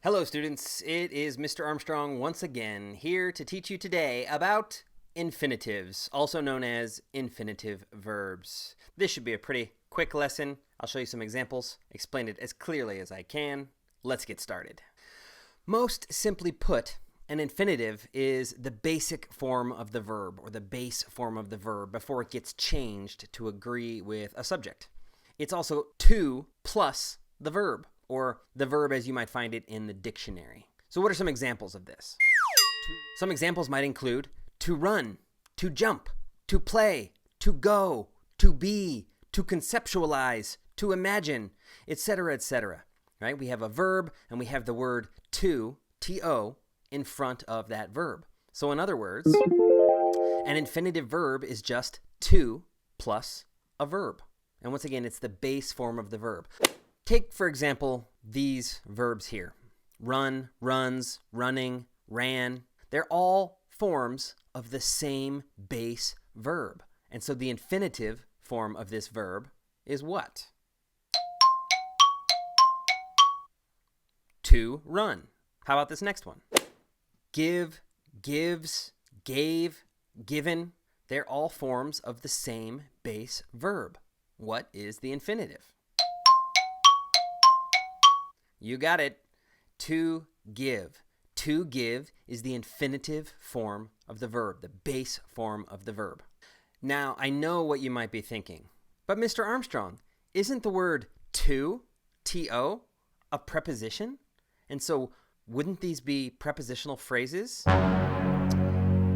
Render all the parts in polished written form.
Hello students, it is Mr. Armstrong once again here to teach you today about infinitives, also known as infinitive verbs. This should be a pretty quick lesson. I'll show you some examples, explain it as clearly as I can. Let's get started. Most simply put, an infinitive is the basic form of the verb or the base form of the verb before it gets changed to agree with a subject. It's also to plus the verb, or the verb as you might find it in the dictionary. So what are some examples of this? Some examples might include to run, to jump, to play, to go, to be, to conceptualize, to imagine, etc., etc. Right? We have a verb and we have the word to, to, in front of that verb. So in other words, an infinitive verb is just to plus a verb. And once again, it's the base form of the verb. Take, for example, these verbs here. Run, runs, running, ran. They're all forms of the same base verb. And so the infinitive form of this verb is what? To run. How about this next one? Give, gives, gave, given. They're all forms of the same base verb. What is the infinitive? You got it. To give. To give is the infinitive form of the verb, the base form of the verb. Now, I know what you might be thinking, but Mr. Armstrong, isn't the word to, to, a preposition? And so, wouldn't these be prepositional phrases?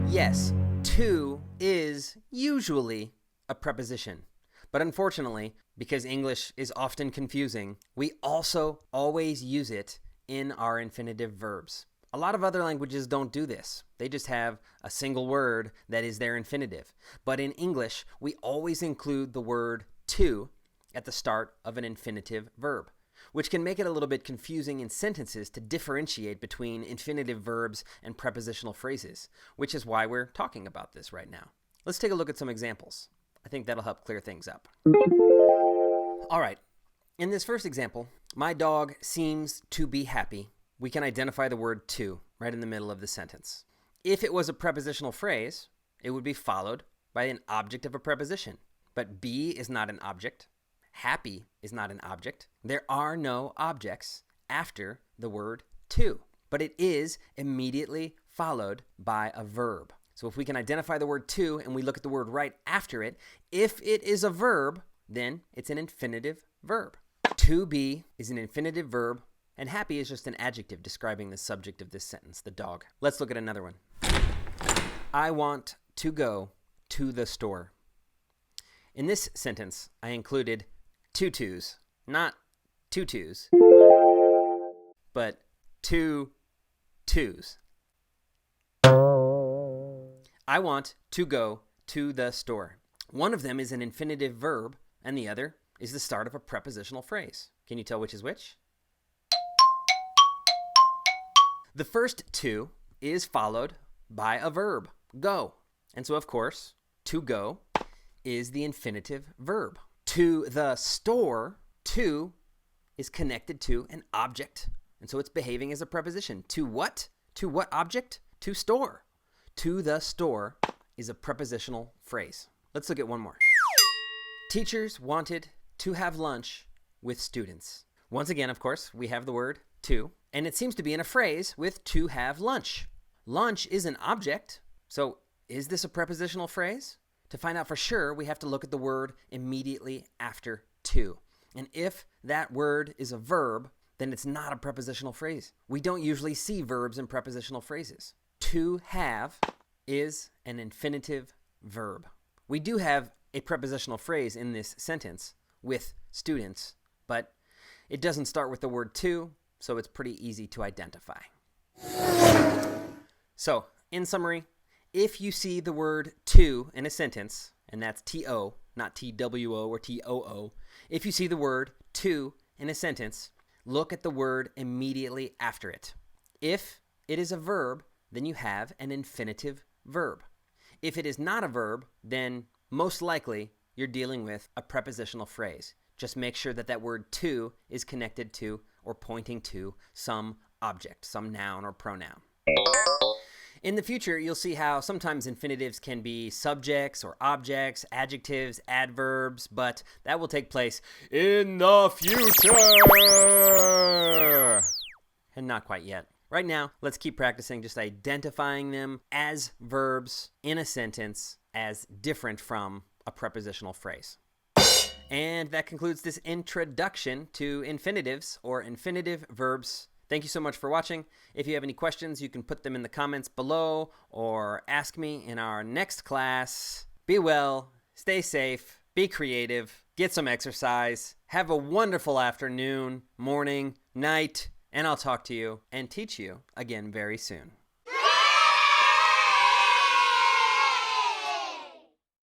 Yes, to is usually a preposition. But unfortunately, because English is often confusing, we also always use it in our infinitive verbs. A lot of other languages don't do this. They just have a single word that is their infinitive. But in English, we always include the word to at the start of an infinitive verb, which can make it a little bit confusing in sentences to differentiate between infinitive verbs and prepositional phrases, which is why we're talking about this right now. Let's take a look at some examples. I think that'll help clear things up. All right. In this first example, my dog seems to be happy. We can identify the word to right in the middle of the sentence. If it was a prepositional phrase, it would be followed by an object of a preposition. But be is not an object. Happy is not an object. There are no objects after the word to, but it is immediately followed by a verb. So if we can identify the word to and we look at the word right after it, if it is a verb, then it's an infinitive verb. To be is an infinitive verb, and happy is just an adjective describing the subject of this sentence, the dog. Let's look at another one. I want to go to the store. In this sentence, I included tutus, not tutus, but two twos. I want to go to the store. One of them is an infinitive verb, and the other is the start of a prepositional phrase. Can you tell which is which? The first to is followed by a verb, go. And so, of course, to go is the infinitive verb. To the store, to is connected to an object, and so it's behaving as a preposition. To what? To what object? To store. To the store is a prepositional phrase. Let's look at one more. Teachers wanted to have lunch with students. Once again, of course, we have the word to, and it seems to be in a phrase with to have lunch. Lunch is an object, so is this a prepositional phrase? To find out for sure, we have to look at the word immediately after to. And if that word is a verb, then it's not a prepositional phrase. We don't usually see verbs in prepositional phrases. To have is an infinitive verb. We do have a prepositional phrase in this sentence with students, but it doesn't start with the word to, so it's pretty easy to identify. So, in summary, if you see the word to in a sentence, and that's to, not two or too, if you see the word to in a sentence, look at the word immediately after it. If it is a verb, then you have an infinitive verb. If it is not a verb, then most likely you're dealing with a prepositional phrase. Just make sure that that word to is connected to or pointing to some object, some noun or pronoun. In the future, you'll see how sometimes infinitives can be subjects or objects, adjectives, adverbs, but that will take place in the future! And not quite yet. Right now, let's keep practicing just identifying them as verbs in a sentence as different from a prepositional phrase. And that concludes this introduction to infinitives or infinitive verbs. Thank you so much for watching. If you have any questions, you can put them in the comments below or ask me in our next class. Be well, stay safe, be creative, get some exercise, have a wonderful afternoon, morning, night, and I'll talk to you and teach you again very soon.